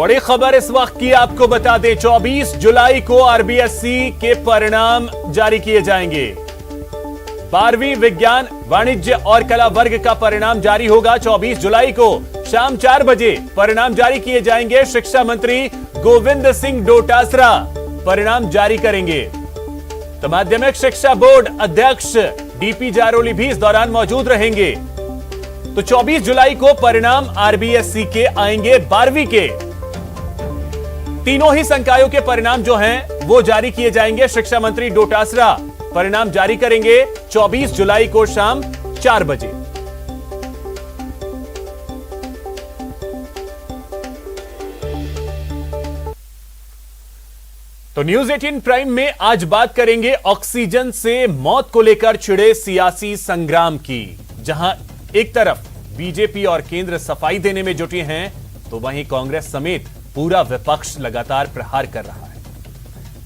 बड़ी खबर इस वक्त की आपको बता दें, 24 जुलाई को आरबीएसई के परिणाम जारी किए जाएंगे। 12वीं विज्ञान, वाणिज्य और कला वर्ग का परिणाम जारी होगा 24 जुलाई को शाम 4 बजे परिणाम जारी किए जाएंगे। शिक्षा मंत्री गोविंद सिंह डोटासरा परिणाम जारी करेंगे। तो माध्यमिक शिक्षा बोर्ड अध्यक्ष डीपी जारोली भी इस दौरान मौजूद रहेंगे। तो 24 जुलाई को परिणाम आरबीएसई के आएंगे 12वीं के। तीनों ही संकायों के परिणाम जो हैं वो जारी किए जाएंगे। शिक्षा मंत्री डोटासरा परिणाम जारी करेंगे 24 जुलाई को शाम 4 बजे। तो न्यूज 18 प्राइम में आज बात करेंगे ऑक्सीजन से मौत को लेकर छिड़े सियासी संग्राम की। जहां एक तरफ बीजेपी और केंद्र सफाई देने में जुटी हैं, तो वहीं कांग्रेस समेत पूरा विपक्ष लगातार प्रहार कर रहा है।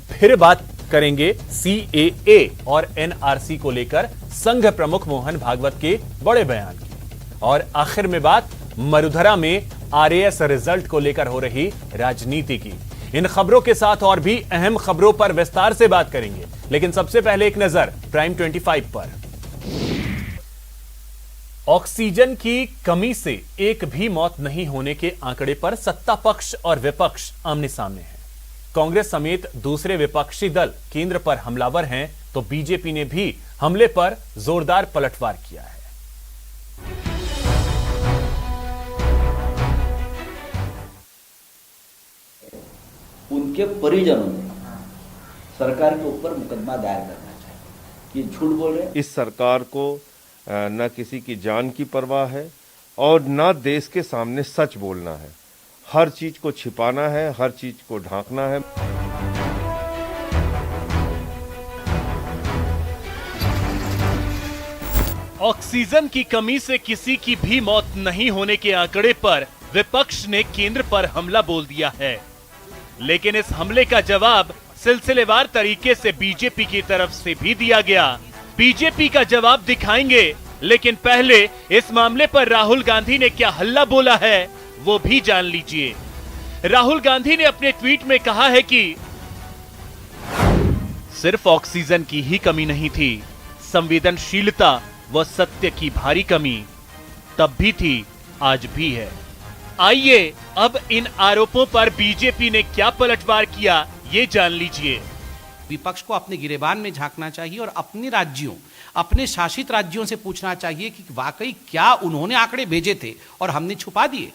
फिर बात करेंगे सीएए और एनआरसी को लेकर संघ प्रमुख मोहन भागवत के बड़े बयान की। और आखिर में बात मरुधरा में आरएएस रिजल्ट को लेकर हो रही राजनीति की। इन खबरों के साथ और भी अहम खबरों पर विस्तार से बात करेंगे, लेकिन सबसे पहले एक नजर प्राइम 25 पर। ऑक्सीजन की कमी से एक भी मौत नहीं होने के आंकड़े पर सत्ता पक्ष और विपक्ष आमने सामने है। कांग्रेस समेत दूसरे विपक्षी दल केंद्र पर हमलावर हैं, तो बीजेपी ने भी हमले पर जोरदार पलटवार किया है। उनके परिजनों ने सरकार के ऊपर मुकदमा दायर करना चाहिए कि झूठ बोल रहे। इस सरकार को न किसी की जान की परवाह है और न देश के सामने सच बोलना है। हर चीज को छिपाना है, हर चीज को ढांकना है। ऑक्सीजन की कमी से किसी की भी मौत नहीं होने के आंकड़े पर विपक्ष ने केंद्र पर हमला बोल दिया है, लेकिन इस हमले का जवाब सिलसिलेवार तरीके से बीजेपी की तरफ से भी दिया गया। बीजेपी का जवाब दिखाएंगे, लेकिन पहले इस मामले पर राहुल गांधी ने क्या हल्ला बोला है वो भी जान लीजिए। राहुल गांधी ने अपने ट्वीट में कहा है कि सिर्फ ऑक्सीजन की ही कमी नहीं थी, संवेदनशीलता व सत्य की भारी कमी तब भी थी, आज भी है। आइए अब इन आरोपों पर बीजेपी ने क्या पलटवार किया ये जान लीजिए। विपक्ष को अपने गिरेबान में झांकना चाहिए और अपने राज्यों, अपने शासित राज्यों से पूछना चाहिए कि वाकई क्या उन्होंने आंकड़े भेजे थे और हमने छुपा दिए।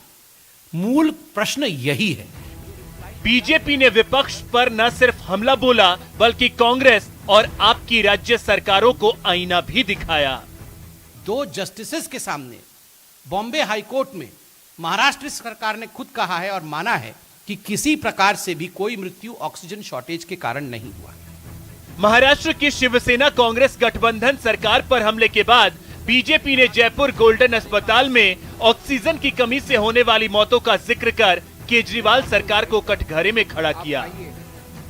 मूल प्रश्न यही है। बीजेपी ने विपक्ष पर न सिर्फ हमला बोला, बल्कि कांग्रेस और आपकी राज्य सरकारों को आईना भी दिखाया। 2 जस्टिसेस के सामने बॉम्बे हाईकोर्ट में महाराष्ट्र सरकार ने खुद कहा है और माना है कि किसी प्रकार से भी कोई मृत्यु ऑक्सीजन शॉर्टेज के कारण नहीं हुआ। महाराष्ट्र की शिवसेना कांग्रेस गठबंधन सरकार पर हमले के बाद बीजेपी ने जयपुर गोल्डन अस्पताल में ऑक्सीजन की कमी से होने वाली मौतों का जिक्र कर केजरीवाल सरकार को कटघरे में खड़ा किया।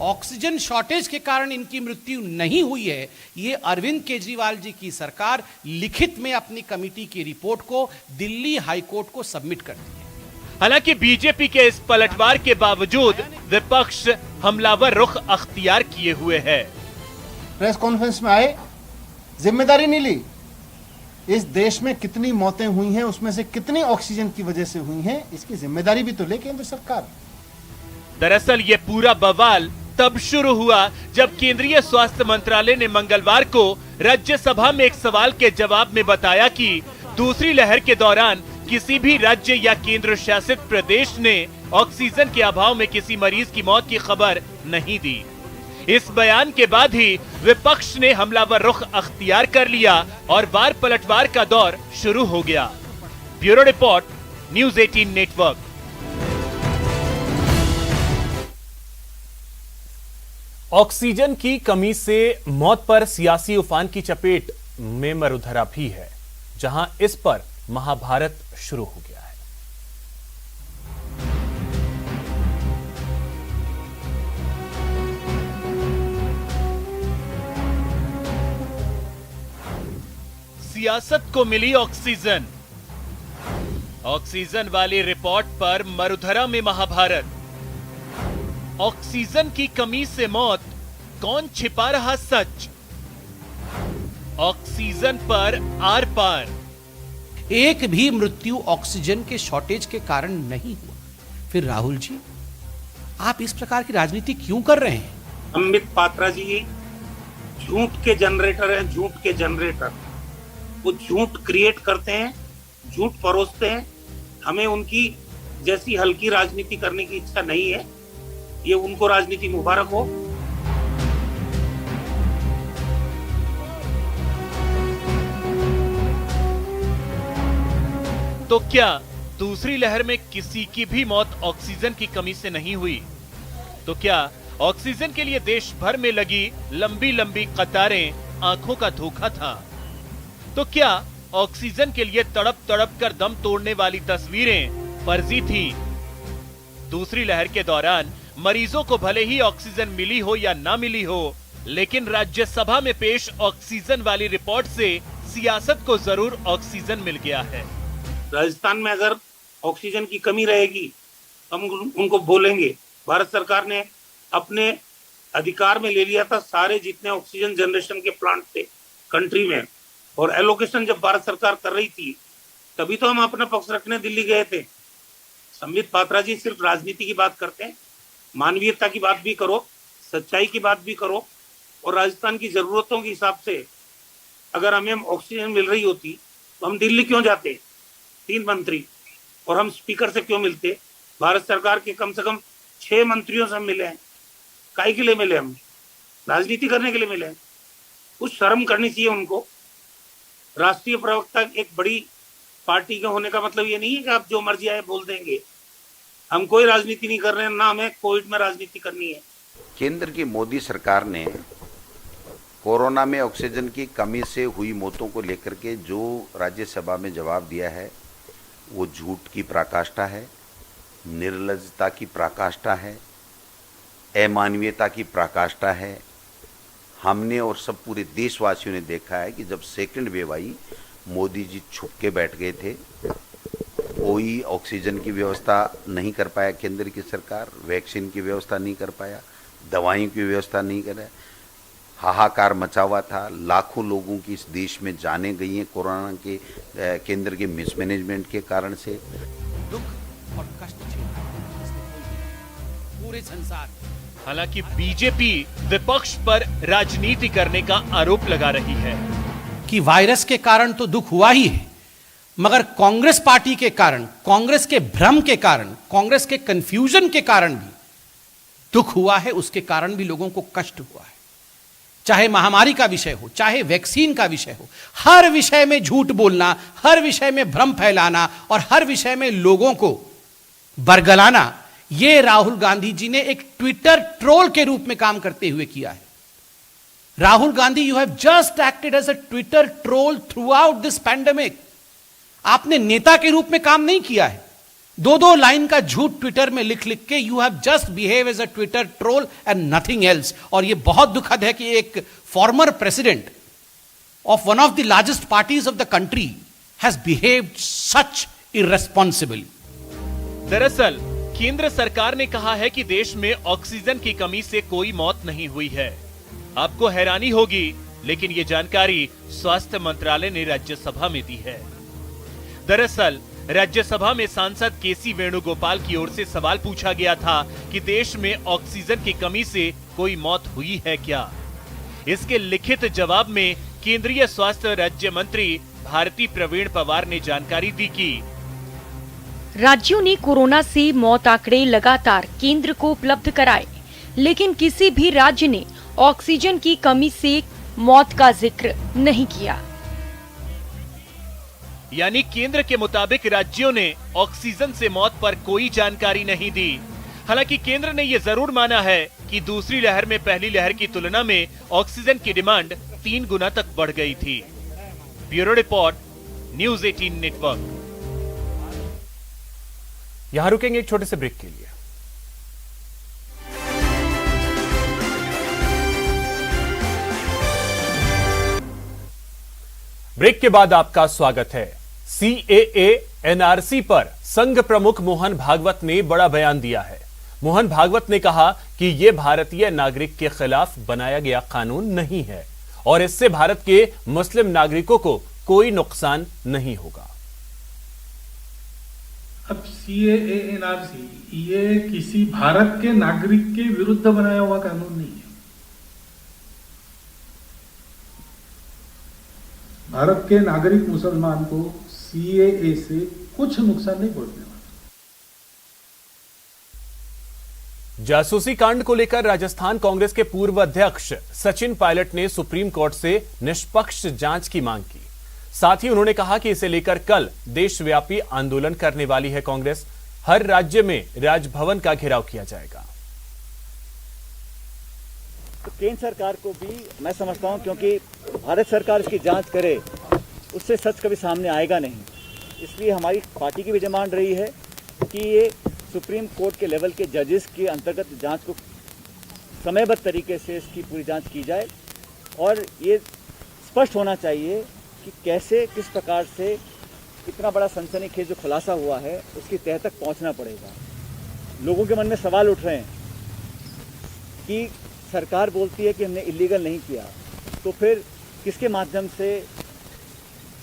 ऑक्सीजन शॉर्टेज के कारण इनकी मृत्यु नहीं हुई है, ये अरविंद केजरीवाल जी की सरकार लिखित में अपनी कमेटी की रिपोर्ट को दिल्ली हाईकोर्ट को सबमिट कर दी है। हालांकि बीजेपी के इस पलटवार के बावजूद विपक्ष हमलावर रुख अख्तियार किए हुए है। प्रेस कॉन्फ्रेंस में आए, जिम्मेदारी नहीं ली। इस देश में कितनी मौतें हुई हैं, उसमें से कितनी ऑक्सीजन की वजह से हुई हैं, इसकी जिम्मेदारी भी तो ले केंद्र सरकार। दरअसल ये पूरा बवाल तब शुरू हुआ जब केंद्रीय स्वास्थ्य मंत्रालय ने मंगलवार को राज्यसभा में एक सवाल के जवाब में बताया कि दूसरी लहर के दौरान किसी भी राज्य या केंद्र शासित प्रदेश ने ऑक्सीजन के अभाव में किसी मरीज की मौत की खबर नहीं दी। इस बयान के बाद ही विपक्ष ने हमलावर रुख अख्तियार कर लिया और वार पलटवार का दौर शुरू हो गया। Bureau report, news 18 network. Oxygen की कमी से मौत पर सियासी उफान की चपेट में मरुधरा भी है, जहां इस पर महाभारत शुरू हो गया है। सियासत को मिली ऑक्सीजन। ऑक्सीजन वाली रिपोर्ट पर मरुधरा में महाभारत। ऑक्सीजन की कमी से मौत, कौन छिपा रहा सच? ऑक्सीजन पर आर पार। एक भी मृत्यु ऑक्सीजन के शॉर्टेज के कारण नहीं हुआ। फिर राहुल जी, आप इस प्रकार की राजनीति क्यों कर रहे हैं? संबित पात्रा जी झूठ के जनरेटर हैं, झूठ के जनरेटर। वो झूठ क्रिएट करते हैं, झूठ परोसते हैं। हमें उनकी जैसी हल्की राजनीति करने की इच्छा नहीं है। ये उनको राजनीति मुबारक हो। तो क्या दूसरी लहर में किसी की भी मौत ऑक्सीजन की कमी से नहीं हुई? तो क्या ऑक्सीजन के लिए देश भर में लगी लंबी लंबी कतारें आंखों का धोखा था? तो क्या ऑक्सीजन के लिए तड़प तड़प कर दम तोड़ने वाली तस्वीरें फर्जी थी? दूसरी लहर के दौरान मरीजों को भले ही ऑक्सीजन मिली हो या ना मिली हो, लेकिन राज्यसभा में पेश ऑक्सीजन वाली रिपोर्ट से सियासत को जरूर ऑक्सीजन मिल गया है। राजस्थान में अगर ऑक्सीजन की कमी रहेगी, हम उनको बोलेंगे भारत सरकार ने अपने अधिकार में ले लिया था सारे जितने ऑक्सीजन जनरेशन के प्लांट थे कंट्री में, और एलोकेशन जब भारत सरकार कर रही थी तभी तो हम अपना पक्ष रखने दिल्ली गए थे। संबित पात्रा जी सिर्फ राजनीति की बात करते हैं, मानवीयता की बात भी करो, सच्चाई की बात भी करो। और राजस्थान की जरूरतों के हिसाब से अगर हमें ऑक्सीजन मिल रही होती तो हम दिल्ली क्यों जाते 3 मंत्री, और हम स्पीकर से क्यों मिलते? भारत सरकार के कम से कम 6 मंत्रियों से हम मिले हैं। काहे के लिए मिले? हम राजनीति करने के लिए मिले हैं। कुछ शर्म करनी चाहिए उनको। राष्ट्रीय प्रवक्ता एक बड़ी पार्टी के होने का मतलब ये नहीं है कि आप जो मर्जी आए बोल देंगे। हम कोई राजनीति नहीं कर रहे हैं, ना हमें कोविड में राजनीति करनी है। केंद्र की मोदी सरकार ने कोरोना में ऑक्सीजन की कमी से हुई मौतों को लेकर के जो राज्यसभा में जवाब दिया है वो झूठ की पराकाष्ठा है, निर्लज्जता की पराकाष्ठा है, अमानवीयता की पराकाष्ठा है। हमने और सब पूरे देशवासियों ने देखा है कि जब सेकंड वेव आई, मोदी जी छुप के बैठ गए थे। कोई ऑक्सीजन की व्यवस्था नहीं कर पाया केंद्र की सरकार, वैक्सीन की व्यवस्था नहीं कर पाया, दवाइयों की व्यवस्था नहीं कर पाया। हाहाकार मचा हुआ था, लाखों लोगों की इस देश में जानें गई हैं कोरोना के केंद्र के मिसमैनेजमेंट के कारण से। दुख और कष्ट पूरे संसार। हालांकि बीजेपी विपक्ष पर राजनीति करने का आरोप लगा रही है कि वायरस के कारण तो दुख हुआ ही है, मगर कांग्रेस पार्टी के कारण, कांग्रेस के भ्रम के कारण, कांग्रेस के कंफ्यूजन के कारण भी दुख हुआ है। उसके कारण भी लोगों को कष्ट हुआ है। चाहे महामारी का विषय हो, चाहे वैक्सीन का विषय हो, हर विषय में झूठ बोलना, हर विषय में भ्रम फैलाना और हर विषय में लोगों को बरगलाना, यह राहुल गांधी जी ने एक ट्विटर ट्रोल के रूप में काम करते हुए किया है। Rahul Gandhi, you have just acted as a Twitter troll throughout this pandemic. आपने नेता के रूप में काम नहीं किया है। 2-2 लाइन का झूठ ट्विटर में लिख लिख के you have just behave as a Twitter troll and nothing else. और यह बहुत दुखद है कि एक former president of one of the largest parties of the country has behaved such irresponsible. दरअसल केंद्र सरकार ने कहा है कि देश में ऑक्सीजन की कमी से कोई मौत नहीं हुई है। आपको हैरानी होगी, लेकिन ये जानकारी स्वास्थ्य मंत्रालय ने राज्यसभा में दी है। दरअसल राज्यसभा में सांसद केसी वेणुगोपाल की ओर से सवाल पूछा गया था कि देश में ऑक्सीजन की कमी से कोई मौत हुई है क्या। इसके लिखित जवाब में केंद्रीय स्वास्थ्य राज्य मंत्री भारती प्रवीण पवार ने जानकारी दी कि राज्यों ने कोरोना से मौत आंकड़े लगातार केंद्र को उपलब्ध कराए, लेकिन किसी भी राज्य ने ऑक्सीजन की कमी से मौत का जिक्र नहीं किया। यानी केंद्र के मुताबिक राज्यों ने ऑक्सीजन से मौत पर कोई जानकारी नहीं दी। हालांकि केंद्र ने यह जरूर माना है कि दूसरी लहर में पहली लहर की तुलना में ऑक्सीजन की डिमांड 3 गुना तक बढ़ गई थी। Bureau report, news 18 network. यहां रुकेंगे एक छोटे से ब्रेक के लिए। ब्रेक के बाद आपका स्वागत है। सीएए एनआरसी पर संघ प्रमुख मोहन भागवत ने बड़ा बयान दिया है। मोहन भागवत ने कहा कि यह भारतीय नागरिक के खिलाफ बनाया गया कानून नहीं है और इससे भारत के मुस्लिम नागरिकों को कोई नुकसान नहीं होगा। अब CAA NRC ये किसी भारत के नागरिक के विरुद्ध बनाया हुआ कानून नहीं है। भारत के नागरिक मुसलमान को CAA से कुछ नुकसान नहीं पहुंचने वाला। जासूसी कांड को लेकर राजस्थान कांग्रेस के पूर्व अध्यक्ष सचिन पायलट ने सुप्रीम कोर्ट से निष्पक्ष जांच की मांग की। साथ ही उन्होंने कहा कि इसे लेकर कल देशव्यापी आंदोलन करने वाली है कांग्रेस। हर राज्य में राजभवन का घेराव किया जाएगा। तो केंद्र सरकार को भी मैं समझता हूं, क्योंकि भारत सरकार इसकी जांच करे उससे सच कभी सामने आएगा नहीं। इसलिए हमारी पार्टी की भी डिमांड रही है कि ये सुप्रीम कोर्ट के लेवल के जजेस के अंतर्गत जांच को समयबद्ध तरीके से इसकी पूरी जांच की जाए और ये स्पष्ट होना चाहिए कि कैसे किस प्रकार से इतना बड़ा सनसनीखेज जो खुलासा हुआ है उसकी तह तक पहुंचना पड़ेगा। लोगों के मन में सवाल उठ रहे हैं कि सरकार बोलती है कि हमने इलीगल नहीं किया, तो फिर किसके माध्यम से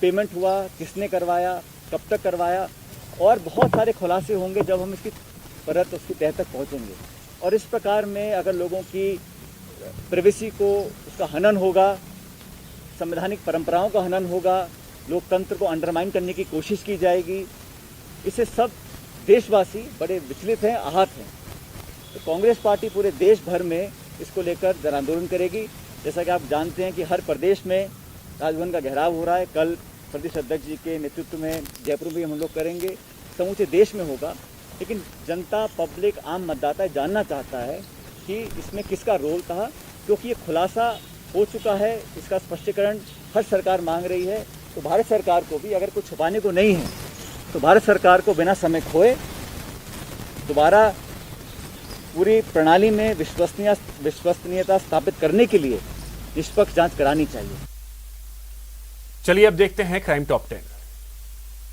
पेमेंट हुआ, किसने करवाया, कब तक करवाया, और बहुत सारे खुलासे होंगे जब हम इसकी परत उसकी तह तक पहुंचेंगे। और इस प्रकार में अगर लोगों की प्राइवेसी को उसका हनन होगा, संवैधानिक परंपराओं का हनन होगा, लोकतंत्र को अंडरमाइन करने की कोशिश की जाएगी, इससे सब देशवासी बड़े विचलित हैं, आहत हैं। तो कांग्रेस पार्टी पूरे देश भर में इसको लेकर जन आंदोलन करेगी। जैसा कि आप जानते हैं कि हर प्रदेश में राजभवन का घेराव हो रहा है। कल प्रदेश अध्यक्ष जी के नेतृत्व में जयपुर में हम लोग करेंगे, समूचे देश में होगा। लेकिन जनता, पब्लिक, आम मतदाता जानना चाहता है कि इसमें किसका रोल था, क्योंकि ये खुलासा हो चुका है। इसका स्पष्टीकरण हर सरकार मांग रही है। तो भारत सरकार को भी अगर कुछ छुपाने को नहीं है तो भारत सरकार को बिना समय खोए दोबारा पूरी प्रणाली में विश्वसनीयता स्थापित करने के लिए निष्पक्ष जांच करानी चाहिए। चलिए अब देखते हैं क्राइम टॉप 10।